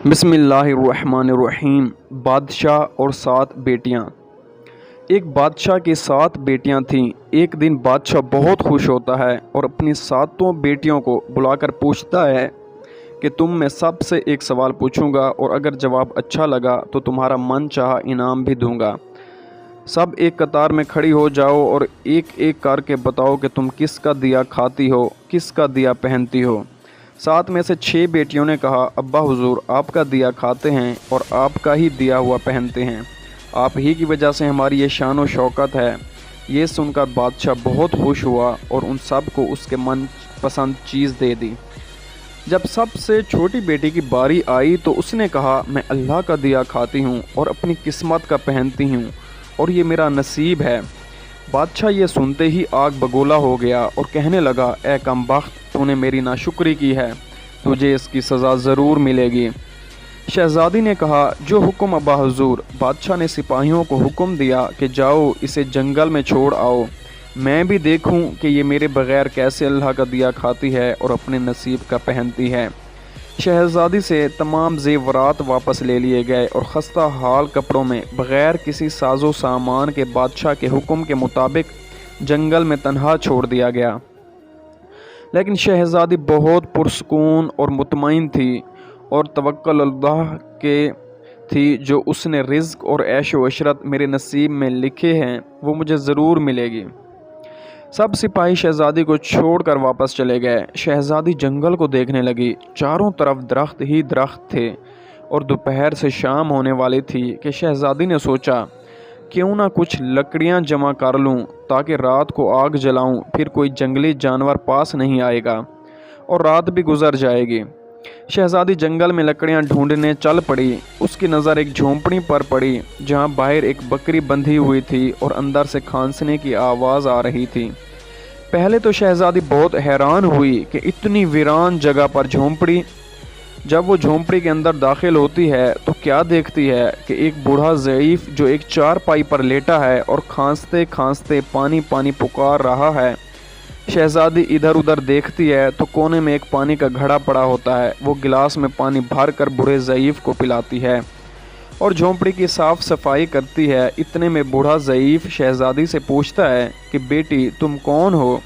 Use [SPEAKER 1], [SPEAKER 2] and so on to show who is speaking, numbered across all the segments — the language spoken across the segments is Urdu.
[SPEAKER 1] بسم اللہ الرحمن الرحیم۔ بادشاہ اور 7 بیٹیاں۔ ایک بادشاہ کی 7 بیٹیاں تھیں۔ ایک دن بادشاہ بہت خوش ہوتا ہے اور اپنی 7 بیٹیوں کو بلا کر پوچھتا ہے کہ تم میں سب سے ایک سوال پوچھوں گا اور اگر جواب اچھا لگا تو تمہارا من چاہا انعام بھی دوں گا۔ سب ایک قطار میں کھڑی ہو جاؤ اور ایک ایک کر کے بتاؤ کہ تم کس کا دیا کھاتی ہو، کس کا دیا پہنتی ہو۔ 7 میں سے 6 بیٹیوں نے کہا، ابا حضور آپ کا دیا کھاتے ہیں اور آپ کا ہی دیا ہوا پہنتے ہیں، آپ ہی کی وجہ سے ہماری یہ شان و شوکت ہے۔ یہ سن کر بادشاہ بہت خوش ہوا اور ان سب کو اس کے من پسند چیز دے دی۔ جب سب سے چھوٹی بیٹی کی باری آئی تو اس نے کہا، میں اللہ کا دیا کھاتی ہوں اور اپنی قسمت کا پہنتی ہوں اور یہ میرا نصیب ہے۔ بادشاہ یہ سنتے ہی آگ بگولا ہو گیا اور کہنے لگا، اے کم بخت، تو نے میری ناشکری کی ہے، تجھے اس کی سزا ضرور ملے گی۔ شہزادی نے کہا، جو حکم ابا حضور۔ بادشاہ نے سپاہیوں کو حکم دیا کہ جاؤ اسے جنگل میں چھوڑ آؤ، میں بھی دیکھوں کہ یہ میرے بغیر کیسے اللہ کا دیا کھاتی ہے اور اپنے نصیب کا پہنتی ہے۔ شہزادی سے تمام زیورات واپس لے لیے گئے اور خستہ حال کپڑوں میں بغیر کسی ساز و سامان کے بادشاہ کے حکم کے مطابق جنگل میں تنہا چھوڑ دیا گیا۔ لیکن شہزادی بہت پرسکون اور مطمئن تھی اور توکل اللہ کے تھی، جو اس نے رزق اور عیش و عشرت میرے نصیب میں لکھے ہیں وہ مجھے ضرور ملے گی۔ سب سپاہی شہزادی کو چھوڑ کر واپس چلے گئے۔ شہزادی جنگل کو دیکھنے لگی، چاروں طرف درخت ہی درخت تھے اور دوپہر سے شام ہونے والی تھی کہ شہزادی نے سوچا، کیوں نہ کچھ لکڑیاں جمع کر لوں تاکہ رات کو آگ جلاؤں، پھر کوئی جنگلی جانور پاس نہیں آئے گا اور رات بھی گزر جائے گی۔ شہزادی جنگل میں لکڑیاں ڈھونڈنے چل پڑی۔ اس کی نظر ایک جھونپڑی پر پڑی جہاں باہر ایک بکری بندھی ہوئی تھی اور اندر سے کھانسنے کی آواز آ رہی تھی۔ پہلے تو شہزادی بہت حیران ہوئی کہ اتنی ویران جگہ پر جھونپڑی۔ جب وہ جھونپڑی کے اندر داخل ہوتی ہے تو کیا دیکھتی ہے کہ ایک بوڑھا ضعیف جو ایک چارپائی پر لیٹا ہے اور کھانستے کھانستے پانی پانی پکار رہا ہے۔ شہزادی ادھر ادھر دیکھتی ہے تو کونے میں ایک پانی کا گھڑا پڑا ہوتا ہے۔ وہ گلاس میں پانی بھر کر بوڑھے ضعیف کو پلاتی ہے اور جھونپڑی کی صاف صفائی کرتی ہے۔ اتنے میں بوڑھا ضعیف شہزادی سے پوچھتا ہے کہ بیٹی تم کون ہو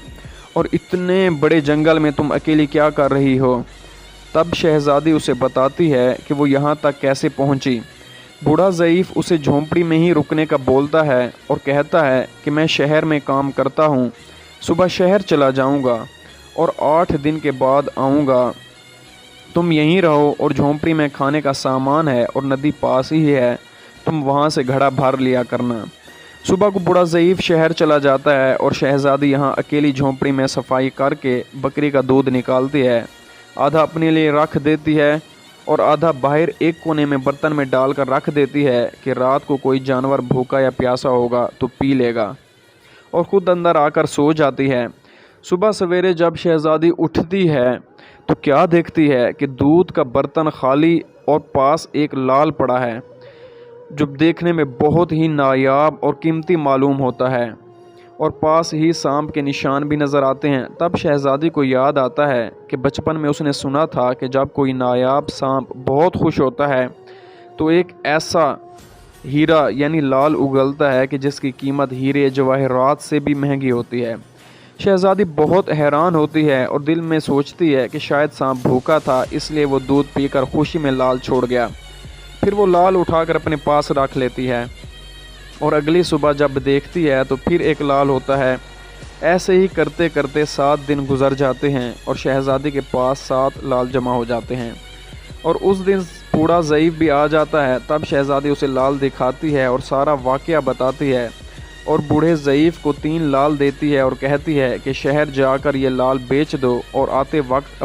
[SPEAKER 1] اور اتنے بڑے جنگل میں تم اکیلی کیا کر رہی ہو؟ تب شہزادی اسے بتاتی ہے کہ وہ یہاں تک کیسے پہنچی۔ بوڑھا ضعیف اسے جھونپڑی میں ہی رکنے کا بولتا ہے اور کہتا ہے کہ میں شہر میں کام کرتا ہوں، صبح شہر چلا جاؤں گا اور 8 دن کے بعد آؤں گا۔ تم یہیں رہو اور جھونپڑی میں کھانے کا سامان ہے اور ندی پاس ہی ہے، تم وہاں سے گھڑا بھر لیا کرنا۔ صبح کو بوڑھا ضعیف شہر چلا جاتا ہے اور شہزادی یہاں اکیلی جھونپڑی میں صفائی کر کے بکری کا دودھ نکالتی ہے، آدھا اپنے لیے رکھ دیتی ہے اور آدھا باہر ایک کونے میں برتن میں ڈال کر رکھ دیتی ہے کہ رات کو کوئی جانور بھوکا یا پیاسا ہوگا تو پی لے گا، اور خود اندر آ کر سو جاتی ہے۔ صبح سویرے جب شہزادی اٹھتی ہے تو کیا دیکھتی ہے کہ دودھ کا برتن خالی اور پاس ایک لال پڑا ہے جو دیکھنے میں بہت ہی نایاب اور قیمتی معلوم ہوتا ہے، اور پاس ہی سانپ کے نشان بھی نظر آتے ہیں۔ تب شہزادی کو یاد آتا ہے کہ بچپن میں اس نے سنا تھا کہ جب کوئی نایاب سانپ بہت خوش ہوتا ہے تو ایک ایسا ہیرا یعنی لال اگلتا ہے کہ جس کی قیمت ہیرے جواہرات سے بھی مہنگی ہوتی ہے۔ شہزادی بہت حیران ہوتی ہے اور دل میں سوچتی ہے کہ شاید سانپ بھوکا تھا، اس لیے وہ دودھ پی کر خوشی میں لال چھوڑ گیا۔ پھر وہ لال اٹھا کر اپنے پاس رکھ لیتی ہے اور اگلی صبح جب دیکھتی ہے تو پھر ایک لال ہوتا ہے۔ ایسے ہی کرتے کرتے 7 دن گزر جاتے ہیں اور شہزادی کے پاس 7 لال جمع ہو جاتے ہیں، اور اس دن بوڑھا ضعیف بھی آ جاتا ہے۔ تب شہزادی اسے لال دکھاتی ہے اور سارا واقعہ بتاتی ہے اور بوڑھے ضعیف کو 3 لال دیتی ہے اور کہتی ہے کہ شہر جا کر یہ لال بیچ دو اور آتے وقت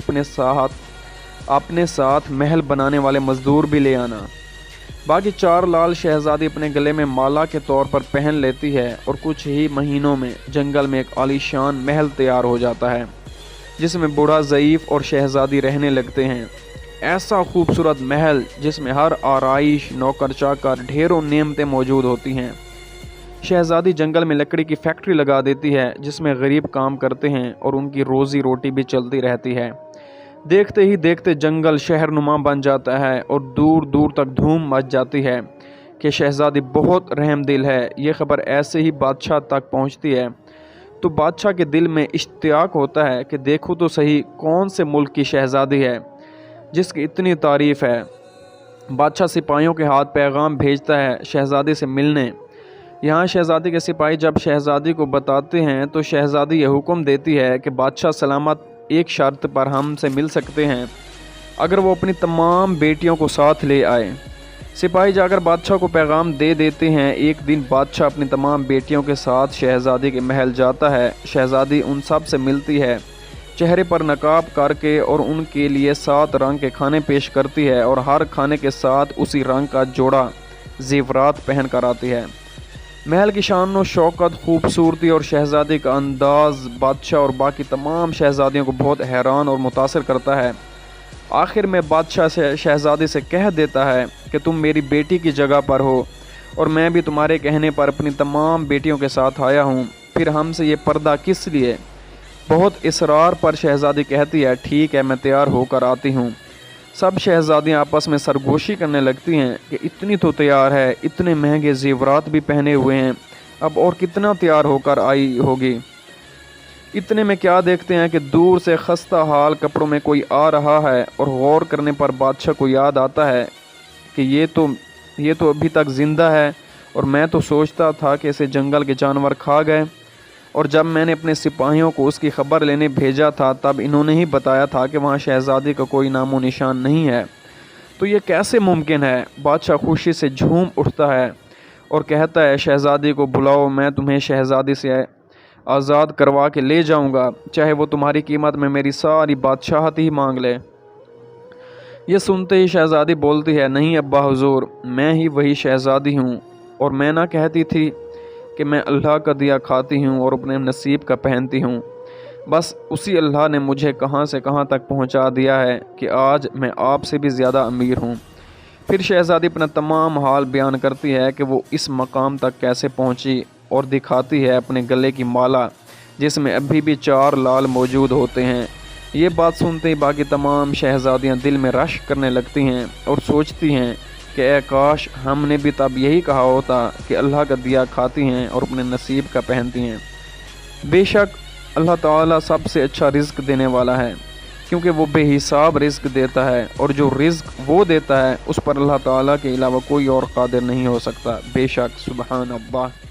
[SPEAKER 1] اپنے ساتھ محل بنانے والے مزدور بھی لے آنا۔ باقی 4 لال شہزادی اپنے گلے میں مالا کے طور پر پہن لیتی ہے اور کچھ ہی مہینوں میں جنگل میں ایک عالی شان محل تیار ہو جاتا ہے جس میں بوڑھا ضعیف اور شہزادی رہنے لگتے ہیں۔ ایسا خوبصورت محل جس میں ہر آرائش، نوکر چاکر، ڈھیروں نعمتیں موجود ہوتی ہیں۔ شہزادی جنگل میں لکڑی کی فیکٹری لگا دیتی ہے جس میں غریب کام کرتے ہیں اور ان کی روزی روٹی بھی چلتی رہتی ہے۔ دیکھتے ہی دیکھتے جنگل شہر نما بن جاتا ہے اور دور دور تک دھوم مچ جاتی ہے کہ شہزادی بہت رحم دل ہے۔ یہ خبر ایسے ہی بادشاہ تک پہنچتی ہے تو بادشاہ کے دل میں اشتیاق ہوتا ہے کہ دیکھو تو صحیح کون سے ملک کی شہزادی ہے جس کی اتنی تعریف ہے۔ بادشاہ سپاہیوں کے ہاتھ پیغام بھیجتا ہے شہزادی سے ملنے۔ یہاں شہزادی کے سپاہی جب شہزادی کو بتاتے ہیں تو شہزادی یہ حکم دیتی ہے کہ بادشاہ سلامت ایک شرط پر ہم سے مل سکتے ہیں، اگر وہ اپنی تمام بیٹیوں کو ساتھ لے آئے۔ سپاہی جا کر بادشاہ کو پیغام دے دیتے ہیں۔ ایک دن بادشاہ اپنی تمام بیٹیوں کے ساتھ شہزادی کے محل جاتا ہے۔ شہزادی ان سب سے ملتی ہے، چہرے پر نقاب کر کے، اور ان کے لیے 7 رنگ کے کھانے پیش کرتی ہے اور ہر کھانے کے ساتھ اسی رنگ کا جوڑا زیورات پہن کر آتی ہے۔ محل کی شان و شوکت، خوبصورتی اور شہزادی کا انداز بادشاہ اور باقی تمام شہزادیوں کو بہت حیران اور متاثر کرتا ہے۔ آخر میں بادشاہ سے شہزادی سے کہہ دیتا ہے کہ تم میری بیٹی کی جگہ پر ہو اور میں بھی تمہارے کہنے پر اپنی تمام بیٹیوں کے ساتھ آیا ہوں، پھر ہم سے یہ پردہ کس لیے؟ بہت اصرار پر شہزادی کہتی ہے ٹھیک ہے، میں تیار ہو کر آتی ہوں۔ سب شہزادیاں آپس میں سرگوشی کرنے لگتی ہیں کہ اتنی تو تیار ہے، اتنے مہنگے زیورات بھی پہنے ہوئے ہیں، اب اور کتنا تیار ہو کر آئی ہوگی۔ اتنے میں کیا دیکھتے ہیں کہ دور سے خستہ حال کپڑوں میں کوئی آ رہا ہے، اور غور کرنے پر بادشاہ کو یاد آتا ہے کہ یہ تو ابھی تک زندہ ہے، اور میں تو سوچتا تھا کہ اسے جنگل کے جانور کھا گئے، اور جب میں نے اپنے سپاہیوں کو اس کی خبر لینے بھیجا تھا تب انہوں نے ہی بتایا تھا کہ وہاں شہزادی کا کوئی نام و نشان نہیں ہے، تو یہ کیسے ممکن ہے؟ بادشاہ خوشی سے جھوم اٹھتا ہے اور کہتا ہے شہزادی کو بلاؤ، میں تمہیں شہزادی سے آزاد کروا کے لے جاؤں گا، چاہے وہ تمہاری قیمت میں میری ساری بادشاہت ہی مانگ لے۔ یہ سنتے ہی شہزادی بولتی ہے نہیں ابا حضور، میں ہی وہی شہزادی ہوں، اور میں نہ کہتی تھی کہ میں اللہ کا دیا کھاتی ہوں اور اپنے نصیب کا پہنتی ہوں، بس اسی اللہ نے مجھے کہاں سے کہاں تک پہنچا دیا ہے کہ آج میں آپ سے بھی زیادہ امیر ہوں۔ پھر شہزادی اپنا تمام حال بیان کرتی ہے کہ وہ اس مقام تک کیسے پہنچی، اور دکھاتی ہے اپنے گلے کی مالا جس میں ابھی بھی 4 لال موجود ہوتے ہیں۔ یہ بات سنتے ہی باقی تمام شہزادیاں دل میں رشک کرنے لگتی ہیں اور سوچتی ہیں کہ اے کاش ہم نے بھی تب یہی کہا ہوتا کہ اللہ کا دیا کھاتی ہیں اور اپنے نصیب کا پہنتی ہیں۔ بے شک اللہ تعالیٰ سب سے اچھا رزق دینے والا ہے، کیونکہ وہ بے حساب رزق دیتا ہے، اور جو رزق وہ دیتا ہے اس پر اللہ تعالیٰ کے علاوہ کوئی اور قادر نہیں ہو سکتا۔ بے شک سبحان اللہ۔